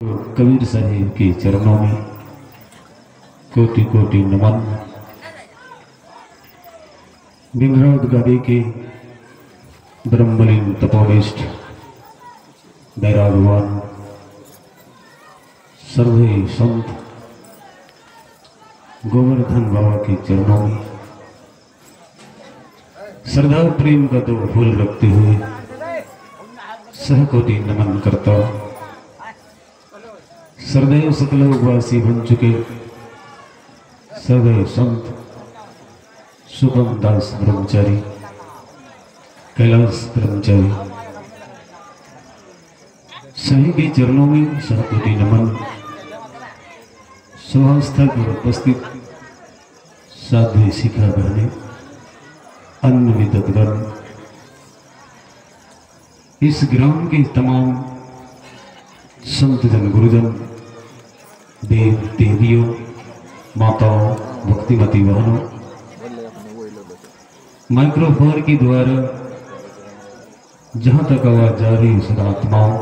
कबीर साहिब के चरणों में कोटि कोटि नमन। निम्रोध गादी के ब्रह्मलीन तपोनिष्ठ वैरागवान सर्वे संत गोवर्धन बाबा के चरणों में श्रद्धा प्रेम का दो फूल रखते हुए सहकोटि नमन करता हूं। सदैव सतलोकवासी बन चुके सदैव संत शुभम दास ब्रह्मचारी कैलाश ब्रह्मचारी सभी के चरणों में सहकोटि नमन। सभास्थल पर उपस्थित साध्वी शिखा बहने अन्न विदतगण, इस ग्राम के तमाम संत जन गुरुजन, देव देवियों, माताओं, भक्तिमती बहनों, माइक्रोफोन के द्वारा जहां तक आवाज जा रही उस आत्माओं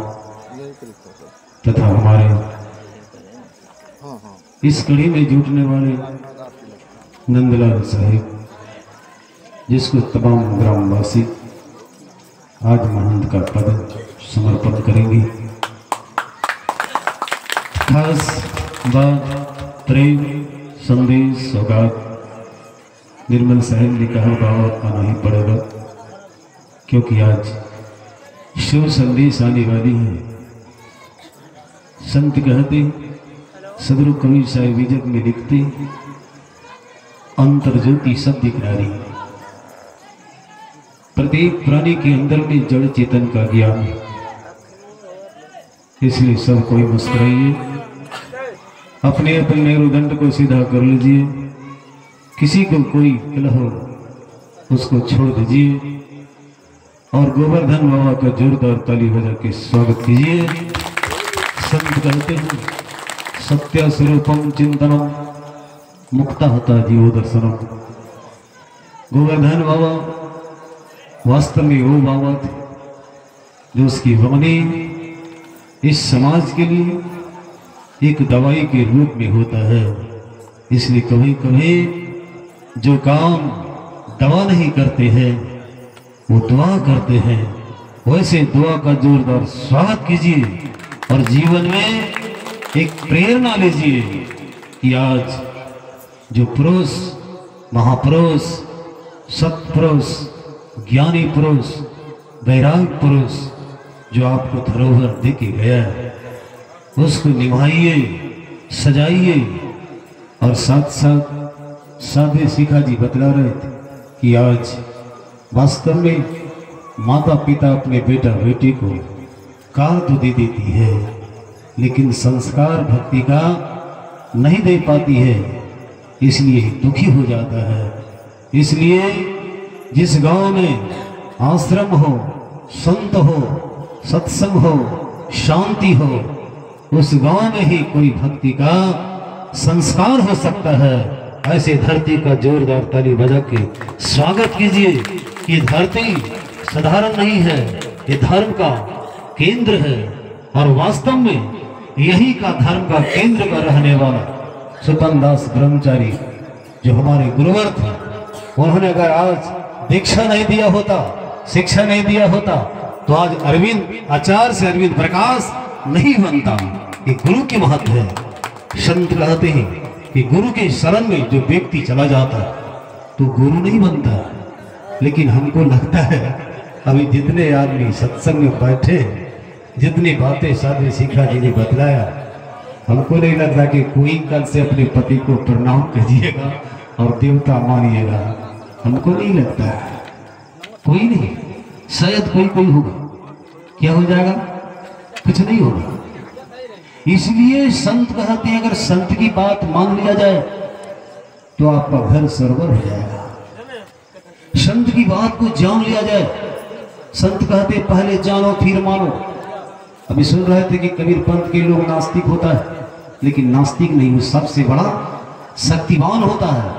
तथा हमारे इस कड़ी में जुटने वाले नंदलाल साहिब, जिसको तमाम ग्रामवासी आज महंत का पद समर्पण करेंगे। खास बात, प्रेम, संदेश, सौगात निर्मल साहिब ने कहा बाबा आना ही पड़ेगा, क्योंकि आज शुभ संदेश आने वाली है। संत कहते, सदगुरु कबीर साहिब विजक में लिखते, अंतर ज्योति सब दिखनारी। प्रत्येक प्राणी के अंदर में जड़ चेतन का ज्ञान है, इसलिए सब कोई मुस्कुराइए, अपने अपने मेरुदंड को सीधा कर लीजिए, किसी को कोई कलह हो उसको छोड़ दीजिए और गोवर्धन बाबा का जोरदार ताली बजा के स्वागत कीजिए। संत कहते हैं, सत्य स्वरूपम चिंतनम मुक्ता हता जीवो दर्शनम। गोवर्धन बाबा वास्तव में वो बाबा थे जो उसकी वाणी इस समाज के लिए एक दवाई के रूप में होता है। इसलिए कभी कभी जो काम दवा नहीं करते हैं वो दुआ करते हैं। वैसे दुआ का जोरदार स्वागत कीजिए और जीवन में एक प्रेरणा लीजिए कि आज जो पुरुष, महापुरुष, सत्पुरुष, ज्ञानी पुरुष, वैराग पुरुष जो आपको धरोहर दे के गया है, उसको निभाइए, सजाइए। और साथ साथ साधे शिखा जी बतला रहे थे कि आज वास्तव में माता पिता अपने बेटा बेटी को काल तो दे देती है, लेकिन संस्कार भक्ति का नहीं दे पाती है, इसलिए दुखी हो जाता है। इसलिए जिस गांव में आश्रम हो, संत हो, सत्संग हो, शांति हो, उस गांव में ही कोई भक्ति का संस्कार हो सकता है। ऐसे धरती का जोरदार ताली बजा के स्वागत कीजिए। ये धरती साधारण नहीं है, ये धर्म का केंद्र है और वास्तव में यही का धर्म का केंद्र का रहने वाला सुपन दास ब्रह्मचारी जो हमारे गुरुवर थे, उन्होंने अगर आज दीक्षा नहीं दिया होता, शिक्षा नहीं दिया होता, तो आज अरविंद आचार्य से अरविंद प्रकाश नहीं बनता। ये गुरु के महत्व है। संत कहते हैं कि गुरु के शरण में जो व्यक्ति चला जाता है तो गुरु नहीं बनता। लेकिन हमको लगता है अभी जितने आदमी सत्संग में बैठे, जितनी बातें साधु शिखा जी ने बतलाया, हमको नहीं लगता कि कोई कल से अपने पति को प्रणाम कीजिएगा और देवता मानिएगा। हमको नहीं लगता है, कोई नहीं, शायद कोई कोई होगा। क्या हो जाएगा? कुछ नहीं होगा। इसलिए संत कहते हैं, अगर संत की बात मान लिया जाए तो आपका घर सरवर हो जाएगा। संत की बात को जान लिया जाए, संत कहते पहले जानो फिर मानो। अभी सुन रहे थे कि कबीर पंथ के लोग नास्तिक होता है, लेकिन नास्तिक नहीं, वो सबसे बड़ा शक्तिमान होता है,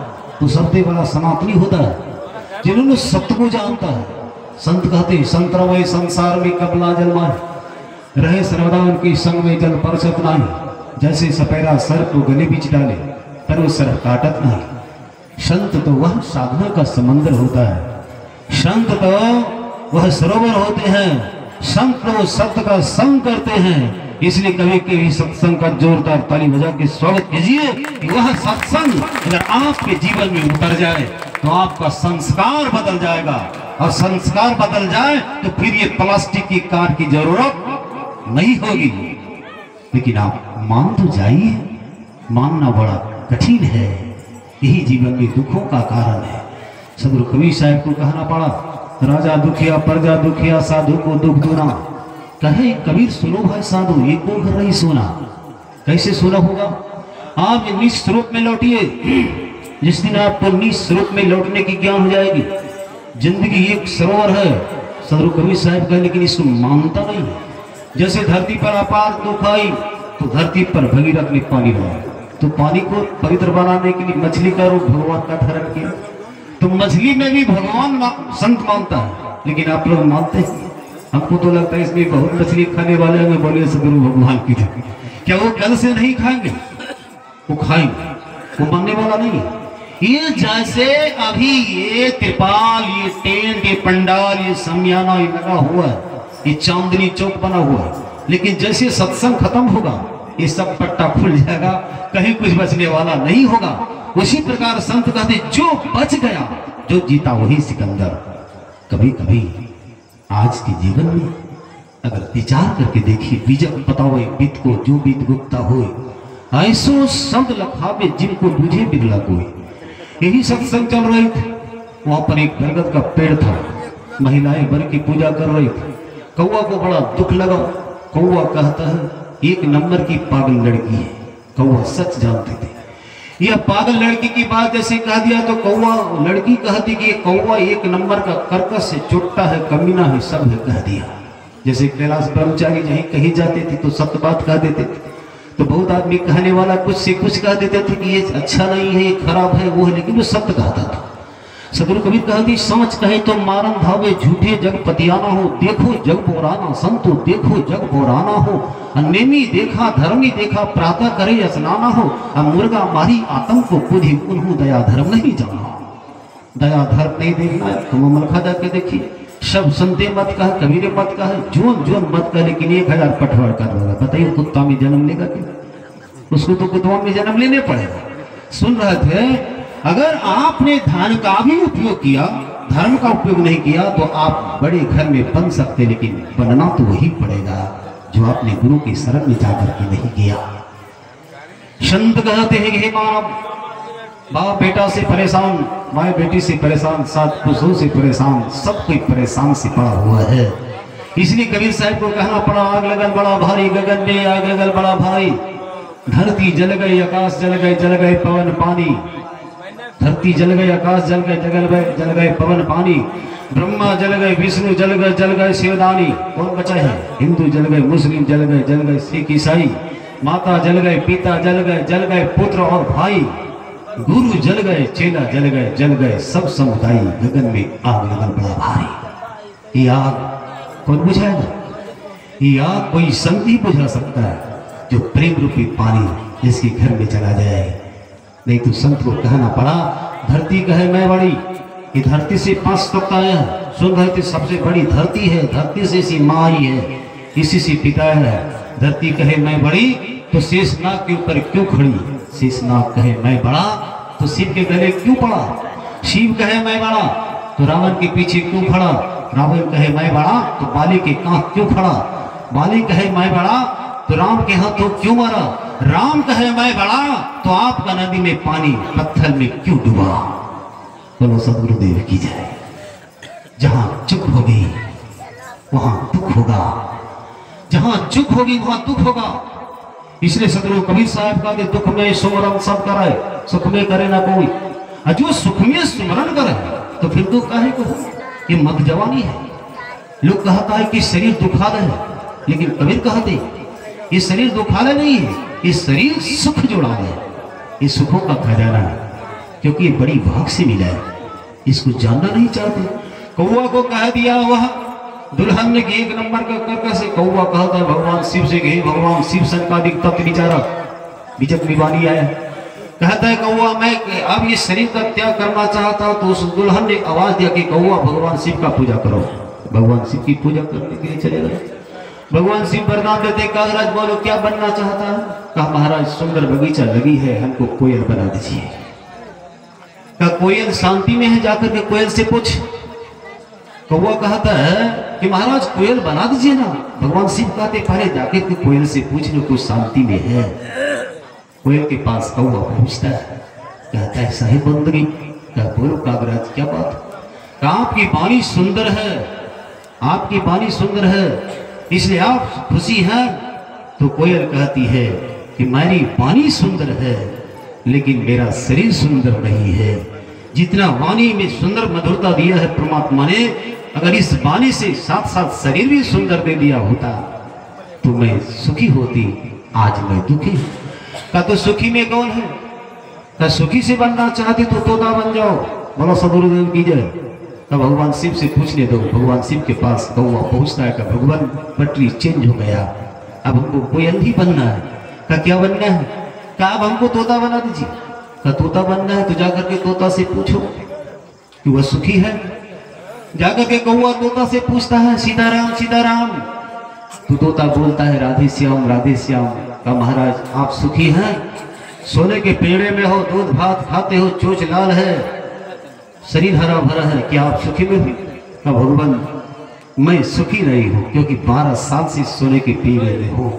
वो सबसे बड़ा सनातनी होता है जिन्होंने सत्य को जानता है। संत कहते संतरमय संसार में कबला जन्मा है, रहे सर्वदा उनके संग में जल परसत नहीं, जैसे सपेरा सर्प को गले बीच डाले पर वो सर्प काटत नहीं। संत तो वह साधना का समंदर होता है, संत तो वह सरोवर होते हैं, संत तो सत्य का संग करते हैं। इसलिए कभी कभी सत्संग का जोरदार ताली बजा के स्वागत कीजिए कि वह सत्संग अगर आपके जीवन में उतर जाए तो आपका संस्कार बदल जाएगा, और संस्कार बदल जाए तो फिर ये प्लास्टिक की कार की जरूरत नहीं होगी। लेकिन आप मान तो जाइए, मानना बड़ा कठिन है, यही जीवन में दुखों का कारण है। सदगुरु कबीर साहब को कहना पड़ा, राजा दुखिया प्रजा दुखिया साधु को दुख दूना। कहे कबीर सुनो भाई साधु, ये को घर नहीं सोना। कैसे सोना होगा? आप निस्वरूप में लौटिए। जिस दिन आपको निस्वरूप में लौटने की ज्ञान हो जाएगी, जिंदगी एक सरोवर है, सदगुरु कबीर साहब का, लेकिन इसको मानता नहीं। जैसे धरती पर अपार दुख आई तो धरती पर भगीरथ ने पानी लाया, तो पानी को पवित्र बनाने के लिए मछली का रूप भगवान का धारण किया। तो मछली में भी भगवान संत मानता है, लेकिन आप लोग मानते हैं? हमको तो लगता है इसमें बहुत मछली खाने वाले हमें बोले सदगुरु भगवान की थे। क्या वो कल से नहीं खाएंगे? वो खाएंगे, वो मानने वाला नहीं है। ये जैसे अभी ये त्रिपाल, ये टेंट, ये पंडाल, ये समियाना ये लगा हुआ है, ये चांदनी चौक बना हुआ है, लेकिन जैसे सत्संग खत्म होगा ये सब पट्टा खुल जाएगा, कहीं कुछ बचने वाला नहीं होगा। उसी प्रकार संत कहते जो बच गया, जो जीता वही सिकंदर। कभी कभी आज के जीवन में अगर विचार करके देखिए, बीजक बताओ बीत को जो बीत गुप्ता हो, ऐसो शब्द लखावे जिनको बुझे बिरला कोई। यही सत्संग चल रही थी, वहां पर एक बरगद का पेड़ था, महिलाएं बर की पूजा कर रही थी। कौवा को बड़ा दुख लगा। कौवा कहता है एक नंबर की पागल लड़की है। कौवा सच जानते थे, यह पागल लड़की की बात जैसे कह दिया तो कौवा, लड़की कहती कि कौवा एक नंबर का कर्कश से चुट्टा है, कमीना है, सब है कह दिया। जैसे कैलाश ब्रह्मचारी जहीं कहीं जाते थे तो सत्य बात कह देते थे, तो बहुत आदमी कहने वाला कुछ से कुछ कह देते थे कि ये अच्छा नहीं है, ये खराब है, वो है, लेकिन वो सत्य कहता था। सदगुरु कबीर कहती समझ कहे तो मारन धावे झूठे जग पतियाना हो, देखो जग बोराना संतो देखो जग बोराना हो। नेमी देखा धर्मी देखा प्रातः करे स्नाना हो, मुर्गा मारी आतंक को बुद्धि उन्हों दया धर्म नहीं जाना। दया धर्म नहीं देखना है तो मलखा जाके देखिए, सब सुनते मत कहे, कबीरे मत कहे, जोन जोन मत कहे, लेकिन 1000 पटवार कर देगा। बताइए कुत्ता में जन्म लेगा क्या? उसको तो कुत्ता में जन्म लेने पड़ेगा। सुन रहे थे, अगर आपने धन का भी उपयोग किया, धर्म का उपयोग नहीं किया तो आप बड़े घर में बन सकते, लेकिन बनना तो वही पड़ेगा जो आपने गुरु की शरण में जाकर के नहीं किया। संत कहते हैं हे मानव, बाप बेटा से परेशान, माँ बेटी से परेशान, सात पुरुषों से परेशान, सब कोई परेशान से पड़ा हुआ है। इसलिए कबीर साहब को कहना पड़ा, आग लगल बड़ा भारी, गगन में आग लगल बड़ा भारी। धरती जल गई, आकाश जल गए, जल गए पवन पानी। धरती जल गई, आकाश जल गए, जल गए पवन पानी। ब्रह्मा जल गए, विष्णु जल गए शिवदानी। कौन बचा है? हिंदू जल गए, मुस्लिम जल गए सिख ईसाई। माता जल गए, पिता जल गए पुत्र और भाई। गुरु जल गए, चेला जल गए सब समुदाय। गगन में आग लगन बड़ा भारी। ये आग कौन बुझाएगा? ये आग कोई संत ही बुझा सकता है, जो प्रेम रूपी पानी इसके घर में चला जाए। नहीं तो संत को कहना पड़ा, धरती कहे मैं बड़ी, ये धरती से 5 तक आया है। सुन रहे थे, सबसे बड़ी धरती है, धरती से इसी माँ ही है, इसी से पिता है। धरती कहे मैं बड़ी तो शेषनाग के ऊपर क्यों खड़ी? शेषनाग कहे मैं बड़ा तो शिव के गले क्यों पड़ा? शिव कहे मैं बड़ा तो रावण के पीछे क्यों खड़ा? रावण कहे मैं बड़ा तो बाली के कांख क्यों खड़ा? बाली कहे मैं बड़ा तो राम के हाथों क्यों मारा? राम कहे मैं बड़ा तो आपका नदी में पानी पत्थर में क्यों डूबा? बोलो सदगुरुदेव की जय। जहां चुप होगी वहां दुख होगा, जहां चुप होगी वहां दुख होगा। इसलिए सदगुरु कबीर साहब का दुख में सुमरन सब करे, सुख में करे ना कोई। और जो सुख में सुमरन करे तो फिर दुख काहे को? ये मत जवानी है। लोग कहता है कि शरीर दुखालय है, लेकिन कबीर कहते ये शरीर दुखालय नहीं है, ये शरीर सुख जोड़ा है। ये सुखों का खजाना है, क्योंकि ये बड़ी भाग से मिला है, इसको जानना नहीं चाहते। कौवा को कह दिया दुल्हन ने एक नंबर का कर कैसे कौवा कहता है भगवान शिव से गए भगवान शिव संकादिक तत्व विचारा बीजक निवानी आया कहता है कौवा मैं अब ये शरीर का त्याग करना चाहता हूं। तो उस दुल्हन ने आवाज दिया कि कौवा भगवान शिव का पूजा करो। भगवान शिव की पूजा करने के लिए चले गए। भगवान शिव वरदान देते कागराज बोलो क्या बनना चाहता है। कहा महाराज सुंदर बगीचा लगी है हमको कोयल बना दीजिए। कहा कोयल शांति में है जाकर के कोयल से पूछ। कौवा कहता है कि महाराज कोयल बना दीजिए ना। भगवान शिव कहते पहले जाके के कोयल से पूछ लो कुछ शांति में है। कोयल के पास कौवा पूछता है कहता है साहिब बंदगी। क्या बोलो कागराज क्या बात। कहा आपकी वाणी सुंदर है आपकी वाणी सुंदर है इसलिए आप खुशी हैं। तो कोयल कहती है कि मेरी वाणी सुंदर है लेकिन मेरा शरीर सुंदर नहीं है। जितना वाणी में सुंदर मधुरता दिया है परमात्मा ने अगर इस वाणी से साथ साथ शरीर भी सुंदर दे दिया होता तो मैं सुखी होती। आज मैं दुखी। का तो सुखी में कौन है। का सुखी से बनना चाहती तो तोता बन जाओ। बोलो सदगुरुदेव की जय। का भगवान शिव से पूछने दो। भगवान शिव के पास कौवा पहुंचता है का भगवान पटरी चेंज हो गया अब हमको कोयल ही बनना है। का क्या बनना है। का अब हमको तोता बना दीजिए। का तोता बनना है तो जाकर के तोता से पूछो कि वह सुखी है। जाकर के कौवा तोता से पूछता है सीताराम सीताराम। तो तोता बोलता है राधे श्याम राधे श्याम। का महाराज आप सुखी हैं सोने के पेड़े में हो दूध भात खाते हो चोच लाल है शरीर हरा भरा है क्या आप सुखी में भी। का भगवान मैं सुखी नहीं हूं क्योंकि 12 साल से सोने के पेड़े में हूं।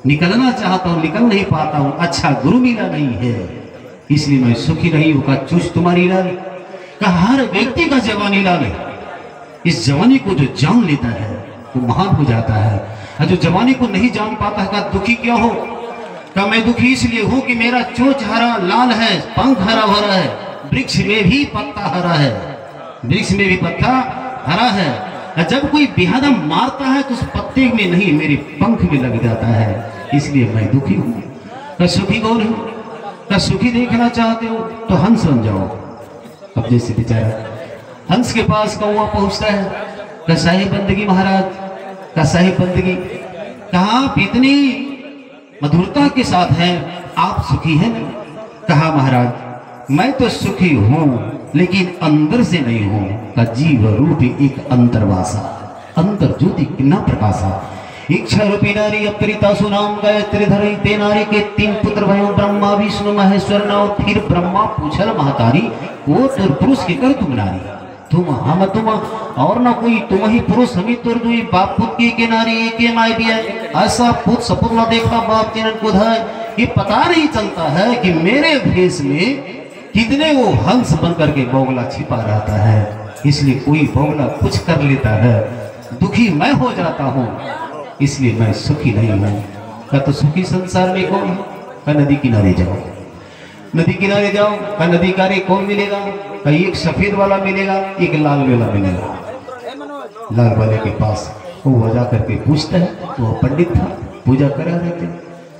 निकलना चाहता हूं निकल नहीं पाता हूं। अच्छा गुरु मिला नहीं है इसलिए मैं सुखी नहीं हूं। का चूस तुम्हारी लाल। का हर व्यक्ति का जवानी लाल है। इस जवानी को जो जान लेता है वो महान हो जाता है और जो जवानी को नहीं जान पाता है का दुखी क्या हो। का मैं दुखी इसलिए हूं कि मेरा चोच हरा लाल है पंख हरा भरा है वृक्ष में भी पत्ता हरा है वृक्ष में भी पत्ता हरा है। जब कोई बेहदम मारता है तो उस पत्ते में नहीं मेरे पंख में लग जाता है इसलिए मैं दुखी हूं। का सुखी कौन है। का सुखी देखना चाहते हो तो हंस बन जाओ। अब जैसे बेचारा हंस के पास कौवा पहुंचता है। का साहिब बंदगी महाराज। का साहिब बंदगी कहा आप इतनी मधुरता के साथ हैं आप सुखी हैं। कहा महाराज मैं तो सुखी हूं लेकिन अंदर से नहीं हूं। का जीव रूपी एक अंतर्वासा अंतर ज्योति किन्ना प्रकाशा। इच्छा रूपी नारी अपरिता सुनाम गायत्री धरी ते नारी के 3 पुत्र भयो ब्रह्मा विष्णु महेश्वर नाव। फिर ब्रह्मा पूछल महतारी वो तुर पुरुष के कर तुम नारी। तुम हम तुम और न कोई तुम ही पुरुष हमी तुर दुई बाप पुत के नारी के माई भी है। ऐसा पुत सपुत न देखा बाप चिन्हन को धाय। ये पता नहीं चलता है कि मेरे भेष में कितने वो हंस बन करके बौगला छिपा रहता है। इसलिए कोई बौगला कुछ कर लेता है दुखी मैं हो जाता हूँ इसलिए मैं सुखी नहीं हूँ। का तो सुखी संसार में कौन है। का नदी किनारे जाओ नदी किनारे जाओ। का नदी किनारे कौन मिलेगा। का एक सफेद वाला मिलेगा एक लाल वाला मिलेगा। लाल वाले के पास वो जा करके पूछता है तो वह पंडित था पूजा करा रहे थे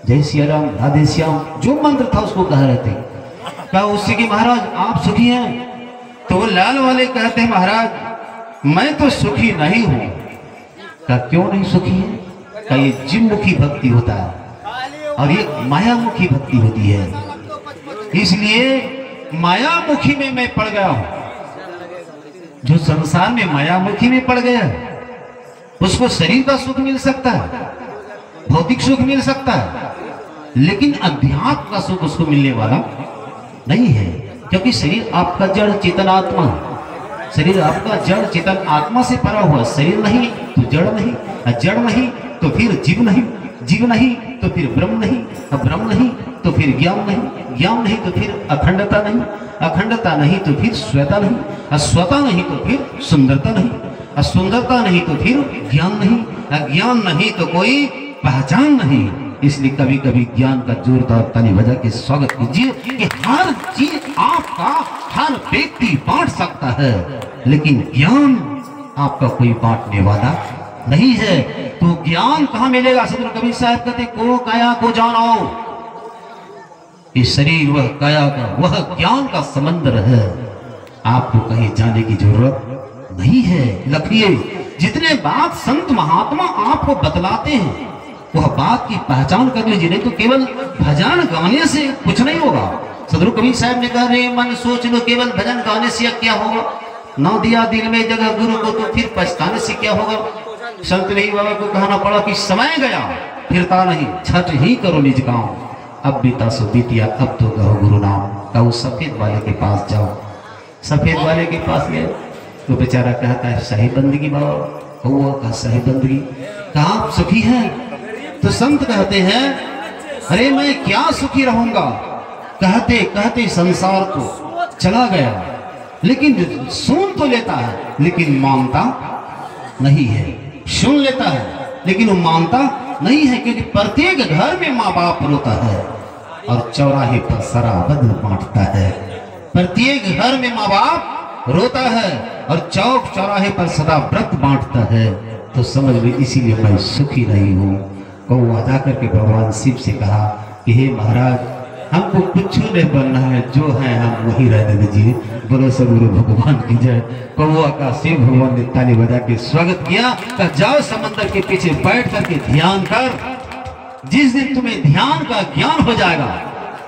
जय सिया राम राधे श्याम जो मंत्र था उसको कह रहे थे। कहा उससे कि महाराज आप सुखी हैं। तो वो लाल वाले कहते हैं महाराज मैं तो सुखी नहीं हूं। कहा क्यों नहीं सुखी है। कहा ये जीवमुखी भक्ति होता है और ये मायामुखी भक्ति होती है इसलिए मायामुखी में मैं पड़ गया हूं। जो संसार में मायामुखी में पड़ गया उसको शरीर का सुख मिल सकता है भौतिक सुख मिल सकता है लेकिन अध्यात्म का सुख उसको मिलने वाला नहीं है क्योंकि शरीर आपका जड़ चेतन आत्मा शरीर आपका जड़ चेतन आत्मा से भरा हुआ। शरीर नहीं तो जड़ नहीं जड़ नहीं तो फिर जीव नहीं जीव नहीं तो फिर ब्रह्म नहीं ब्रह्म नहीं तो फिर ज्ञान नहीं ज्ञान नहीं तो फिर अखंडता नहीं अखंडता नहीं तो फिर स्वता नहीं स्वता नहीं तो फिर सुंदरता नहीं सुंदरता नहीं तो फिर ज्ञान नहीं ज्ञान नहीं तो कोई पहचान नहीं। इसलिए कभी कभी ज्ञान का जोरदार ताली बजा के स्वागत कीजिए कि हर चीज आपका हर व्यक्ति बांट सकता है लेकिन ज्ञान आपका कोई बांटने वाला नहीं है। तो ज्ञान कहाँ मिलेगा। सदगुरु कबीर साहब कहते को काया को जानो। ये शरीर वह काया का वह ज्ञान का समंदर है। आपको कहीं जाने की जरूरत नहीं है। लखिए जितने बात संत महात्मा आपको बतलाते हैं वह बात की पहचान कर लीजिए, नहीं तो केवल भजन गाने से कुछ नहीं होगा। सदगुरु कबीर साहब ने कहा, रे मन सोच लो केवल भजन गाने से क्या होगा, ना दिया दिल में जगह गुरु को तो फिर पछताने से क्या होगा। संत नहीं बाबा को कहना पड़ा कि समय गया फिरता नहीं, छठ ही करो निज काम, अब बीता सो बीतिया अब तो कहो गुरु नाम। कहो सफेद वाले के पास जाओ, सफेद वाले के पास गए तो बेचारा कहता है सही बंदगी बाबा, कौआ का सही बंदगी, कहा आप सुखी हैं? तो संत कहते हैं अरे मैं क्या सुखी रहूंगा, कहते कहते संसार को चला गया, लेकिन सुन तो लेता है लेकिन मानता नहीं है, सुन लेता है लेकिन वो मानता नहीं है, क्योंकि प्रत्येक घर में माँ बाप रोता है और चौराहे पर शराब बांटता है। प्रत्येक घर में माँ बाप रोता है और चौक चौराहे पर सदा व्रत बांटता है। तो समझ लो इसीलिए मैं सुखी नहीं हूँ। कौआ जाकर के भगवान शिव से कहा कि हे महाराज हमको कुछ नहीं बनना है, जो है हम वही रहने दीजिए। बोलो सदगुरु भगवान की जय। कौआ का शिव भगवान ने ताली बजा के स्वागत किया। कहा जाओ समंदर के पीछे बैठ करके ध्यान कर, जिस दिन तुम्हें ध्यान का ज्ञान हो जाएगा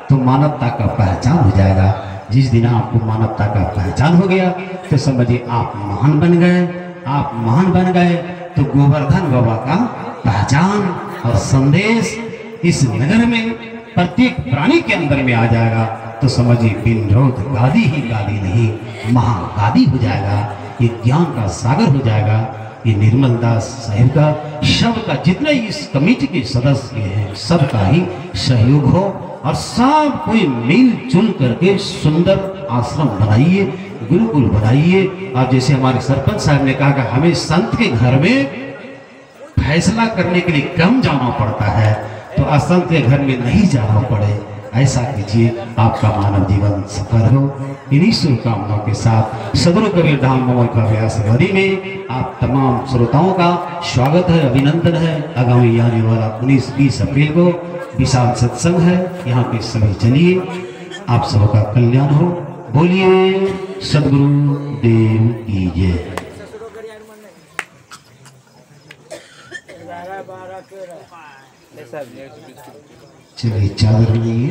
तो मानवता का पहचान हो जाएगा। जिस दिन आपको मानवता का पहचान हो गया तो समझिए आप महान बन गए। आप महान बन गए तो गोवर्धन बाबा का पहचान और संदेश इस नगर में प्रत्येक प्राणी के अंदर में आ जाएगा। तो समझिए बिनरोध गादी ही गादी नहीं, महागादी हो जाएगा। ये ज्ञान का सागर हो जाएगा। ये निर्मल दास साहिब का सबका जितने इस कमेटी के सदस्य हैं सबका ही सहयोग हो और सब कोई मिलजुल करके सुंदर आश्रम बनाइए, गुरुकुल बनाइए। और जैसे हमारे सरपंच साहब ने कहा कि हमें संत के घर में फैसला करने के लिए कम जाना पड़ता है, तो असंत के घर में नहीं जाना पड़े, ऐसा कीजिए, आपका मानव जीवन सफल हो। इन्हीं शुभकामनाओं के साथ सदगुरु कबीर धाम मोहन का व्यास वारी में आप तमाम श्रोताओं का स्वागत है, अभिनंदन है। आगामी आने वाला 19-20 अप्रैल को विशाल सत्संग है, यहाँ पे सभी चलिए, आप सबका कल्याण हो। बोलिए सदगुरु देव की जय। चलिए चादर लीजिए।